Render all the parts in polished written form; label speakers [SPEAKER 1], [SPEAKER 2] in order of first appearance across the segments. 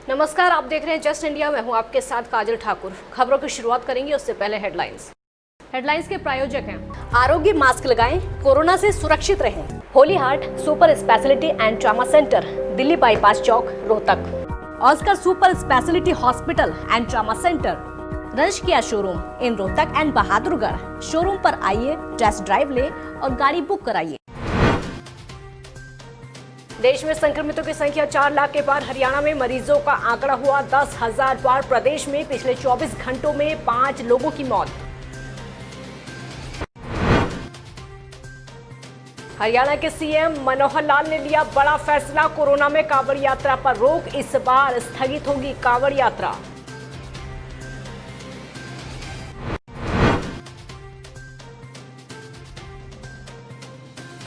[SPEAKER 1] नमस्कार, आप देख रहे हैं जस्ट इंडिया। मैं हूं आपके साथ काजल ठाकुर। खबरों की शुरुआत करेंगे उससे पहले हेडलाइंस के प्रायोजक हैं आरोग्य मास्क लगाएं, कोरोना से सुरक्षित रहें। Holy heart super speciality and trauma centre, Delhi bypass Chowk, Rohtak. Oscar super speciality hospital and trauma centre, रंश किया showroom in Rohtak and Bahadurgarh. Showroom पर आइए, टेस्ट ड्राइव ले और गाड़ी बुक कराइए। देश में संक्रमितों की संख्या 4 लाख के पार। हरियाणा में मरीजों का आंकड़ा हुआ 10,000 पार। प्रदेश में पिछले 24 घंटों में 5 लोगों की मौत। हरियाणा के सीएम मनोहर लाल ने लिया बड़ा फैसला। कोरोना में कांवड़ यात्रा पर रोक, इस बार स्थगित होगी कांवड़ यात्रा।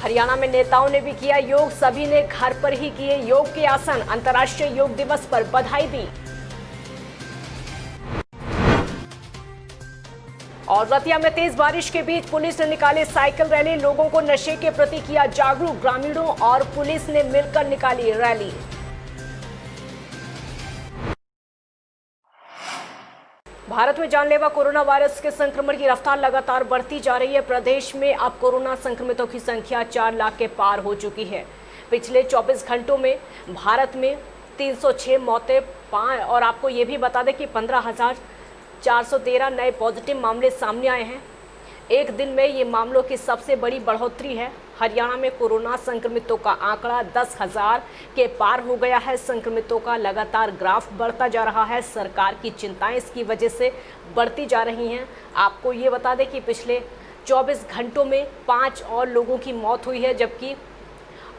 [SPEAKER 1] हरियाणा में नेताओं ने भी किया योग, सभी ने घर पर ही किए योग के आसन। अंतर्राष्ट्रीय योग दिवस पर बधाई दी। और रतिया में तेज बारिश के बीच पुलिस ने निकाली साइकिल रैली, लोगों को नशे के प्रति किया जागरूक। ग्रामीणों और पुलिस ने मिलकर निकाली रैली। भारत में जानलेवा कोरोना वायरस के संक्रमण की रफ्तार लगातार बढ़ती जा रही है। प्रदेश में अब कोरोना संक्रमितों की संख्या 4 लाख के पार हो चुकी है। पिछले 24 घंटों में भारत में 306 मौतें और आपको ये भी बता दें कि 15,413 नए पॉजिटिव मामले सामने आए हैं। एक दिन में ये मामलों की सबसे बड़ी बढ़ोतरी है। हरियाणा में कोरोना संक्रमितों का आंकड़ा 10,000 के पार हो गया है। संक्रमितों का लगातार ग्राफ बढ़ता जा रहा है। सरकार की चिंताएं इसकी वजह से बढ़ती जा रही हैं। आपको ये बता दें कि पिछले 24 घंटों में 5 और लोगों की मौत हुई है, जबकि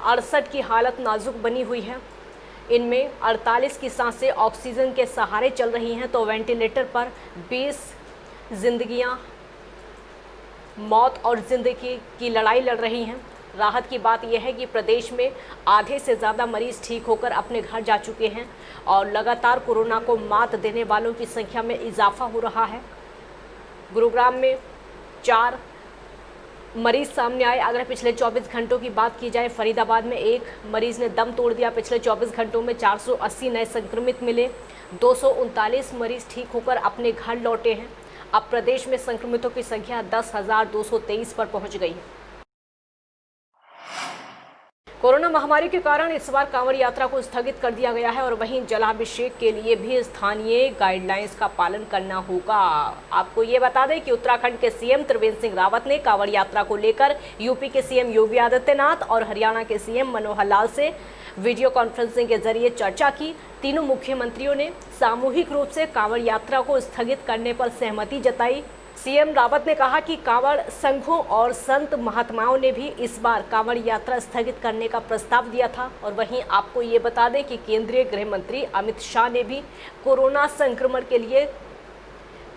[SPEAKER 1] 68 की हालत नाजुक बनी हुई है। इनमें 48 की सांसें ऑक्सीजन के सहारे चल रही हैं, तो वेंटिलेटर पर 20 जिंदगियां मौत और जिंदगी की लड़ाई लड़ रही हैं। राहत की बात यह है कि प्रदेश में आधे से ज़्यादा मरीज ठीक होकर अपने घर जा चुके हैं और लगातार कोरोना को मात देने वालों की संख्या में इजाफा हो रहा है। गुरुग्राम में 4 मरीज सामने आए। अगर पिछले 24 घंटों की बात की जाए, फरीदाबाद में 1 मरीज ने दम तोड़ दिया। पिछले 24 घंटों में 480 नए संक्रमित मिले। 239 मरीज ठीक होकर अपने घर लौटे हैं। अब प्रदेश में संक्रमितों की संख्या 10,223 पर पहुंच गई है। कोरोना महामारी के कारण इस बार कांवड़ यात्रा को स्थगित कर दिया गया है और वहीं जलाभिषेक के लिए भी स्थानीय गाइडलाइंस का पालन करना होगा। आपको ये बता दें कि उत्तराखंड के सीएम त्रिवेंद्र सिंह रावत ने कांवड़ यात्रा को लेकर यूपी के सीएम योगी आदित्यनाथ और हरियाणा के सीएम मनोहर लाल से वीडियो कॉन्फ्रेंसिंग के जरिए चर्चा की। तीनों मुख्यमंत्रियों ने सामूहिक रूप से कांवड़ यात्रा को स्थगित करने पर सहमति जताई। सीएम रावत ने कहा कि कांवड़ संघों और संत महात्माओं ने भी इस बार कांवड़ यात्रा स्थगित करने का प्रस्ताव दिया था। और वहीं आपको ये बता दें कि केंद्रीय गृह मंत्री अमित शाह ने भी कोरोना संक्रमण के लिए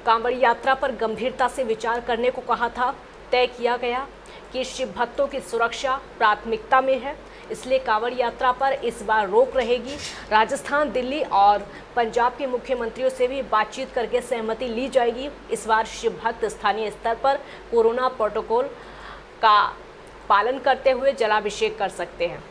[SPEAKER 1] कांवड़ यात्रा पर गंभीरता से विचार करने को कहा था। तय किया गया कि शिव भक्तों की सुरक्षा प्राथमिकता में है, इसलिए कांवड़ यात्रा पर इस बार रोक रहेगी। राजस्थान, दिल्ली और पंजाब के मुख्यमंत्रियों से भी बातचीत करके सहमति ली जाएगी। इस बार शिव भक्त स्थानीय स्तर पर कोरोना प्रोटोकॉल का पालन करते हुए जलाभिषेक कर सकते हैं।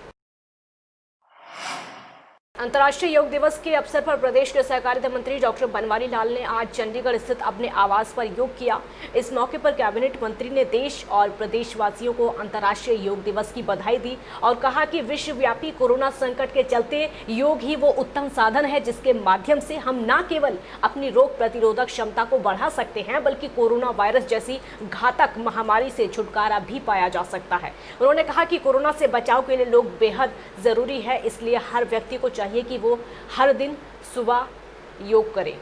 [SPEAKER 1] अंतर्राष्ट्रीय योग दिवस के अवसर पर प्रदेश के सहकारिता मंत्री डॉक्टर बनवारी लाल ने आज चंडीगढ़ स्थित अपने आवास पर योग किया। इस मौके पर कैबिनेट मंत्री ने देश और प्रदेशवासियों को अंतर्राष्ट्रीय योग दिवस की बधाई दी और कहा कि विश्वव्यापी कोरोना संकट के चलते योग ही वो उत्तम साधन है जिसके माध्यम से हम न केवल अपनी रोग प्रतिरोधक क्षमता को बढ़ा सकते हैं, बल्कि कोरोना वायरस जैसी घातक महामारी से छुटकारा भी पाया जा सकता है। उन्होंने कहा कि कोरोना से बचाव के लिए लोग बेहद जरूरी है, इसलिए हर व्यक्ति को चाहिए कि वो हर दिन सुबह योग करें।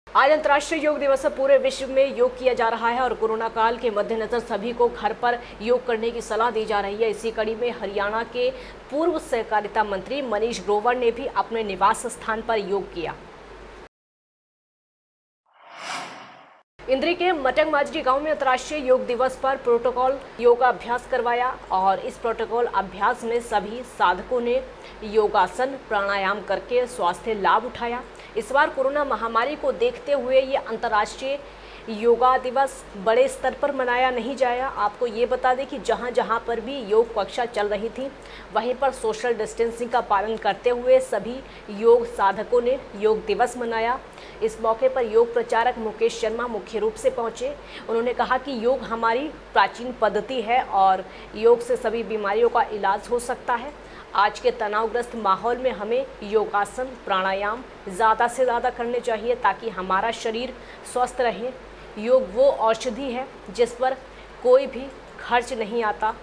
[SPEAKER 1] आज अंतर्राष्ट्रीय योग दिवस पर पूरे विश्व में योग किया जा रहा है और कोरोना काल के मद्देनजर सभी को घर पर योग करने की सलाह दी जा रही है। इसी कड़ी में हरियाणा के पूर्व सहकारिता मंत्री मनीष ग्रोवर ने भी अपने निवास स्थान पर योग किया। इंद्री के मटंग माजरी गांव में अंतर्राष्ट्रीय योग दिवस पर प्रोटोकॉल योगा अभ्यास करवाया और इस प्रोटोकॉल अभ्यास में सभी साधकों ने योगासन प्राणायाम करके स्वास्थ्य लाभ उठाया। इस बार कोरोना महामारी को देखते हुए ये अंतर्राष्ट्रीय योगा दिवस बड़े स्तर पर मनाया नहीं जाया। आपको ये बता दें कि जहाँ जहाँ पर भी योग कक्षा चल रही थी वहीं पर सोशल डिस्टेंसिंग का पालन करते हुए सभी योग साधकों ने योग दिवस मनाया। इस मौके पर योग प्रचारक मुकेश शर्मा मुख्य रूप से पहुंचे। उन्होंने कहा कि योग हमारी प्राचीन पद्धति है और योग से सभी बीमारियों का इलाज हो सकता है। आज के तनावग्रस्त माहौल में हमें योगासन, प्राणायाम ज़्यादा से ज़्यादा करने चाहिए ताकि हमारा शरीर स्वस्थ रहे। योग वो औषधि है जिस पर कोई भी खर्च नहीं आता।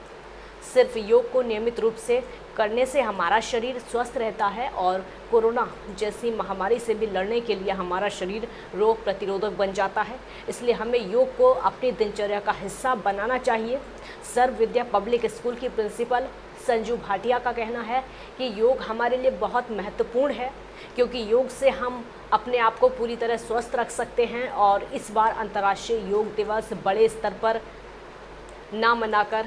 [SPEAKER 1] सिर्फ योग को नियमित रूप से करने से हमारा शरीर स्वस्थ रहता है और कोरोना जैसी महामारी से भी लड़ने के लिए हमारा शरीर रोग प्रतिरोधक बन जाता है। इसलिए हमें योग को अपनी दिनचर्या का हिस्सा बनाना चाहिए। सर्व विद्या पब्लिक स्कूल की प्रिंसिपल संजू भाटिया का कहना है कि योग हमारे लिए बहुत महत्वपूर्ण है क्योंकि योग से हम अपने आप को पूरी तरह स्वस्थ रख सकते हैं और इस बार अंतर्राष्ट्रीय योग दिवस बड़े स्तर पर ना मनाकर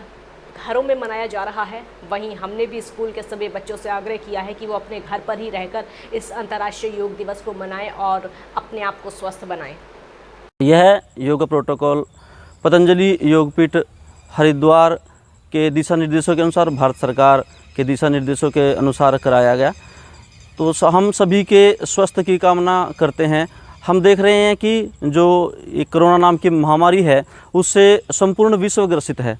[SPEAKER 1] घरों में मनाया जा रहा है। वहीं हमने भी स्कूल के सभी बच्चों से आग्रह किया है कि वो अपने घर पर ही रहकर इस अंतर्राष्ट्रीय योग दिवस को मनाएं और अपने आप को स्वस्थ बनाएं।
[SPEAKER 2] यह योग प्रोटोकॉल पतंजलि योगपीठ हरिद्वार के दिशा निर्देशों के अनुसार, भारत सरकार के दिशा निर्देशों के अनुसार कराया गया। तो हम सभी के स्वास्थ्य की कामना करते हैं। हम देख रहे हैं कि जो ये कोरोना नाम की महामारी है उससे संपूर्ण विश्व ग्रसित है।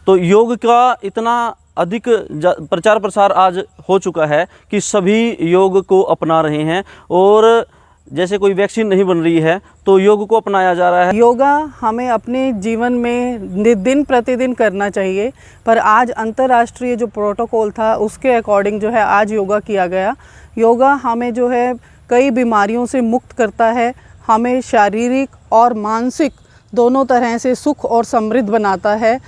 [SPEAKER 2] तो योग का इतना अधिक प्रचार प्रसार आज हो चुका है कि सभी योग को अपना रहे हैं और जैसे कोई वैक्सीन नहीं बन रही है तो योग को अपनाया जा रहा है।
[SPEAKER 3] योगा हमें अपने जीवन में दिन प्रतिदिन करना चाहिए, पर आज अंतर्राष्ट्रीय जो प्रोटोकॉल था उसके अकॉर्डिंग जो है आज योगा किया गया। योगा हमें जो है कई बीमारियों से मुक्त करता है, हमें शारीरिक और मानसिक दोनों तरह से सुख और समृद्ध बनाता है।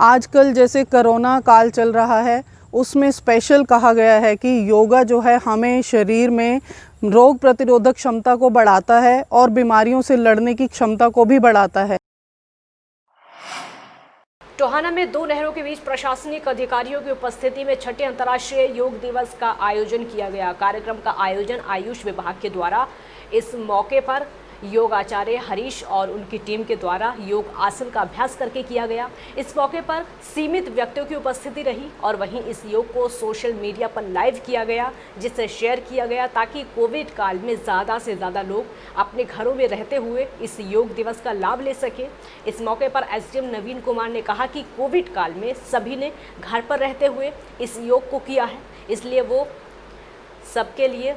[SPEAKER 3] आजकल जैसे कोरोना काल चल रहा है उसमें स्पेशल कहा गया है कि योगा जो है हमें शरीर में रोग प्रतिरोधक क्षमता को बढ़ाता है और बीमारियों से लड़ने की क्षमता को भी बढ़ाता है।
[SPEAKER 1] टोहाना में दो नहरों के बीच प्रशासनिक अधिकारियों की उपस्थिति में छठे अंतर्राष्ट्रीय योग दिवस का आयोजन किया गया। कार्यक्रम का आयोजन आयुष विभाग के द्वारा इस मौके पर योग आचार्य हरीश और उनकी टीम के द्वारा योग आसन का अभ्यास करके किया गया। इस मौके पर सीमित व्यक्तियों की उपस्थिति रही और वहीं इस योग को सोशल मीडिया पर लाइव किया गया, जिसे शेयर किया गया ताकि कोविड काल में ज़्यादा से ज़्यादा लोग अपने घरों में रहते हुए इस योग दिवस का लाभ ले सके। इस मौके पर एसडीएम नवीन कुमार ने कहा कि कोविड काल में सभी ने घर पर रहते हुए इस योग को किया है, इसलिए वो सबके लिए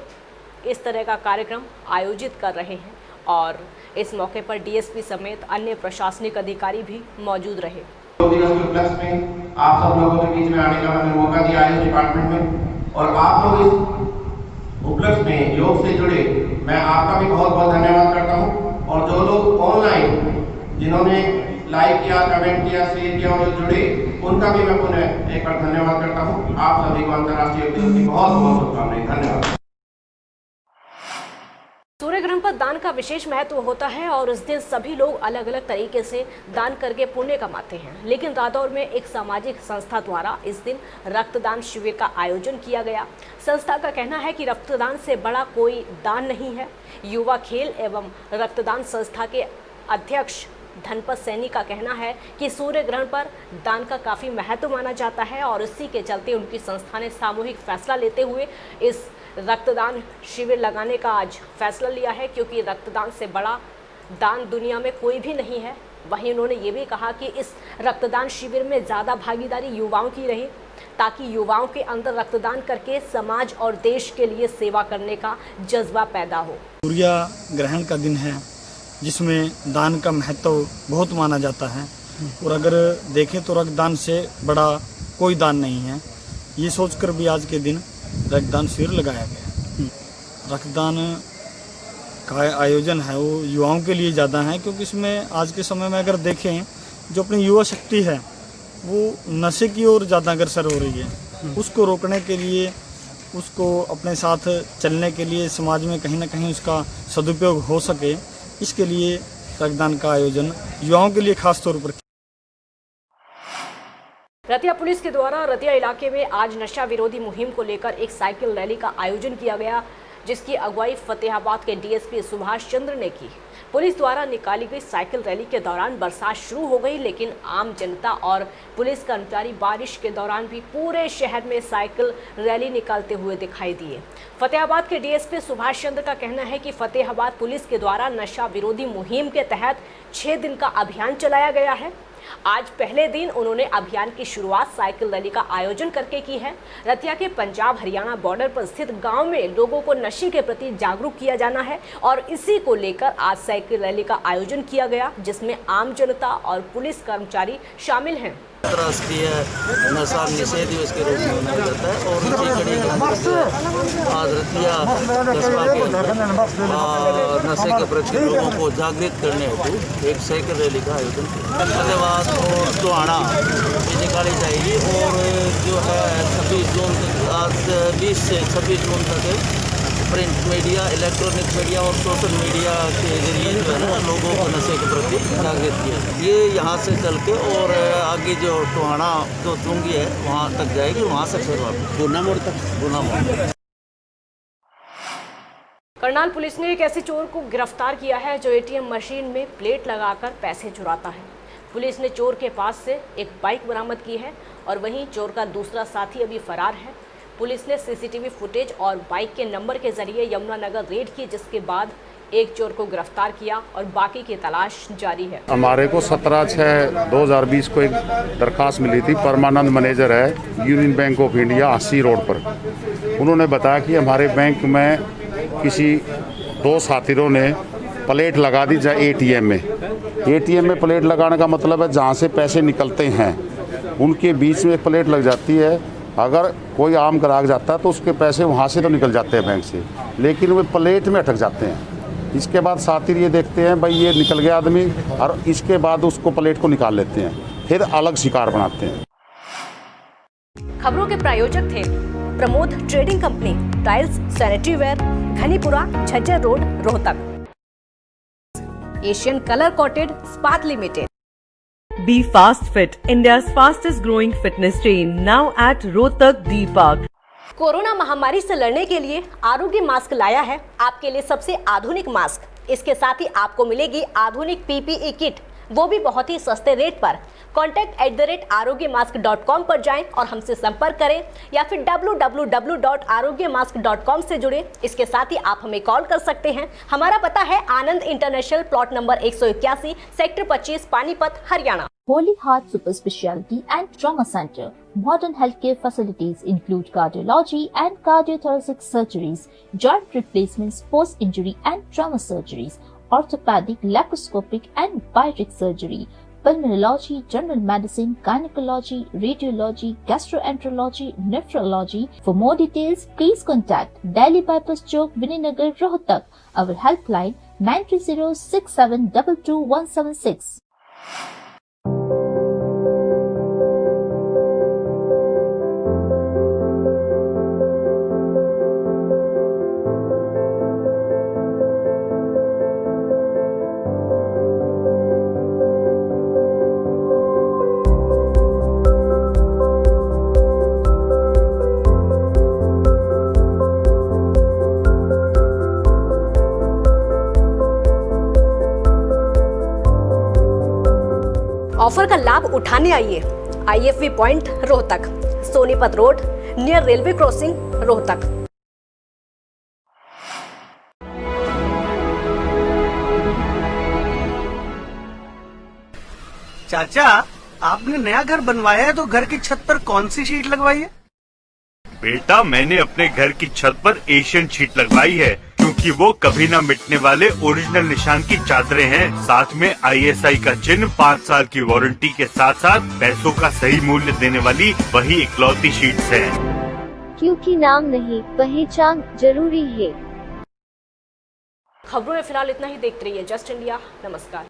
[SPEAKER 1] इस तरह का कार्यक्रम आयोजित कर रहे हैं और इस मौके पर डीएसपी समेत अन्य प्रशासनिक अधिकारी भी मौजूद रहे।
[SPEAKER 4] योग दिवस के उपलक्ष्य में आप सब लोगों के बीच में आने का मैंने मौका दिया आयुष डिपार्टमेंट में और आप लोग इस उपलक्ष्य में योग से जुड़े, मैं आपका भी बहुत बहुत धन्यवाद करता हूं। और जो लोग ऑनलाइन जिन्होंने लाइक किया, कमेंट किया, शेयर किया और जुड़े, उनका भी मैं पुनः एक बार धन्यवाद करता हूँ। आप सभी को अंतर्राष्ट्रीय योग दिवस की बहुत बहुत शुभकामनाएं। धन्यवाद।
[SPEAKER 1] सूर्य ग्रहण पर दान का विशेष महत्व होता है और उस दिन सभी लोग अलग अलग तरीके से दान करके पुण्य कमाते हैं। लेकिन रादौर में एक सामाजिक संस्था द्वारा इस दिन रक्तदान शिविर का आयोजन किया गया। संस्था का कहना है कि रक्तदान से बड़ा कोई दान नहीं है। युवा खेल एवं रक्तदान संस्था के अध्यक्ष धनपत सैनी का कहना है कि सूर्य ग्रहण पर दान का काफ़ी महत्व माना जाता है और इसी के चलते उनकी संस्था ने सामूहिक फैसला लेते हुए इस रक्तदान शिविर लगाने का आज फैसला लिया है, क्योंकि रक्तदान से बड़ा दान दुनिया में कोई भी नहीं है। वहीं उन्होंने ये भी कहा कि इस रक्तदान शिविर में ज़्यादा भागीदारी युवाओं की रहे ताकि युवाओं के अंदर रक्तदान करके समाज और देश के लिए सेवा करने का जज्बा पैदा हो।
[SPEAKER 5] सूर्य ग्रहण का दिन है जिसमें दान का महत्व बहुत माना जाता है और अगर देखें तो रक्तदान से बड़ा कोई दान नहीं है। ये सोचकर भी आज के दिन रक्तदान शिविर लगाया गया। रक्तदान का आयोजन है वो युवाओं के लिए ज़्यादा है, क्योंकि इसमें आज के समय में अगर देखें जो अपनी युवा शक्ति है वो नशे की ओर ज़्यादा अग्रसर हो रही है। उसको रोकने के लिए, उसको अपने साथ चलने के लिए, समाज में कहीं ना कहीं उसका सदुपयोग हो सके, इसके लिए रक्तदान का आयोजन युवाओं के लिए खास तौर पर।
[SPEAKER 1] रतिया पुलिस के द्वारा रतिया इलाके में आज नशा विरोधी मुहिम को लेकर एक साइकिल रैली का आयोजन किया गया। जिसकी अगुवाई फतेहाबाद के डीएसपी सुभाष चंद्र ने की। पुलिस द्वारा निकाली गई साइकिल रैली के दौरान बरसात शुरू हो गई, लेकिन आम जनता और पुलिस कर्मचारी बारिश के दौरान भी पूरे शहर में साइकिल रैली निकालते हुए दिखाई दिए। फतेहाबाद के डीएसपी सुभाष चंद्र का कहना है कि फतेहाबाद पुलिस के द्वारा नशा विरोधी मुहिम के तहत 6 दिन का अभियान चलाया गया है। आज पहले दिन उन्होंने अभियान की शुरुआत साइकिल रैली का आयोजन करके की है। रतिया के पंजाब हरियाणा बॉर्डर पर स्थित गांव में लोगों को नशे के प्रति जागरूक किया जाना है और इसी को लेकर आज साइकिल रैली का आयोजन किया गया, जिसमें आम जनता और पुलिस कर्मचारी शामिल हैं।
[SPEAKER 2] राष्ट्रीय नशा निषेध दिवस के रूप में मनाया जाता है और इसी कड़ी आज रतिया कस्बा के अंदर नशे के प्रति लोगों को जागृत करने हेतु एक साइकिल रैली का आयोजन किया। फतेहाबाद और टोहाना निकाली जाएगी और जो है 26 जून तक, आज 20 से 26 जून तक प्रिंट मीडिया, इलेक्ट्रॉनिक मीडिया और सोशल मीडिया के जरिए जो है ना लोगों को नशे के प्रति जागृत किया। ये यहाँ से चल के और आगे जो टोहाना जो चुंगी है वहाँ तक जाएगी, वहाँ से फिर वापस गुना मोड़ तक गुना मोड़।
[SPEAKER 1] करनाल पुलिस ने एक ऐसे चोर को गिरफ्तार किया है जो एटीएम मशीन में प्लेट लगाकर पैसे चुराता है। पुलिस ने चोर के पास से एक बाइक बरामद की है और वहीं चोर का दूसरा साथी अभी फरार है। पुलिस ने सीसीटीवी फुटेज और बाइक के नंबर के जरिए यमुनानगर रेड की, जिसके बाद एक चोर को गिरफ्तार किया और बाकी की तलाश जारी है।
[SPEAKER 6] हमारे को 17/6/2020 को एक दरखास्त मिली थी। परमानंद मैनेजर है union bank of India 80 road पर। उन्होंने बताया कि हमारे बैंक में किसी 2 साथियों ने प्लेट लगा दी जाए एटीएम में। एटीएम में प्लेट लगाने का मतलब है जहाँ से पैसे निकलते हैं उनके बीच में प्लेट लग जाती है। अगर कोई आम ग्राहक जाता है तो उसके पैसे वहाँ से तो निकल जाते हैं बैंक से, लेकिन वे प्लेट में अटक जाते हैं। इसके बाद साथी ये देखते हैं भाई ये निकल गया आदमी, और इसके बाद उसको प्लेट को निकाल लेते हैं, फिर अलग शिकार बनाते हैं।
[SPEAKER 1] खबरों के प्रायोजक थे Pramod trading company, tiles, sanitary ware, Ghanipura, Jhajjar road, Rohtak. Asian colour coated Ispat limited.
[SPEAKER 7] Be Fast Fit, India's fastest growing fitness chain, now at Rohtak D Park.
[SPEAKER 1] Corona महामारी से लड़ने के लिए आरोग्य मास्क लाया है आपके लिए सबसे आधुनिक मास्क। इसके साथ ही आपको मिलेगी आधुनिक पीपीई किट, वो भी बहुत ही सस्ते रेट पर। contact@arogyamask.com पर जाएं और हमसे संपर्क करें या फिर www.arogyamask.com से जुड़े। इसके साथ ही आप हमें कॉल कर सकते हैं। हमारा पता है Anand international, plot number 181, sector 25, Panipat, Haryana.
[SPEAKER 8] Holy Heart Super Speciality and Trauma Center. Modern healthcare facilities include cardiology and cardiothoracic surgeries, joint replacements, post-injury and trauma surgeries, orthopedic, laparoscopic and bariatric surgery, pulmonology, general medicine, gynecology, radiology, gastroenterology, nephrology. For more details, please contact Delhi Bypass Chowk, Vininagar, Rohtak. Our helpline 9306722176.
[SPEAKER 1] Offer का लाभ उठाने आइए IFV point Rohtak, Sonipat road, near railway crossing, Rohtak.
[SPEAKER 9] चाचा, आपने नया घर बनवाया है तो घर की छत पर कौन सी शीट लगवाई है?
[SPEAKER 10] बेटा, मैंने अपने घर की छत पर एशियन शीट लगवाई है क्योंकि वो कभी न मिटने वाले ओरिजिनल निशान की चादरें हैं। साथ में ISI का चिन्ह, 5 साल की वारंटी के साथ साथ पैसों का सही मूल्य देने वाली वही इकलौती शीट्स हैं।
[SPEAKER 8] क्योंकि नाम नहीं, पहचान जरूरी है।
[SPEAKER 1] खबरों में फिलहाल इतना ही। देखते रहिए जस्ट इंडिया। नमस्कार।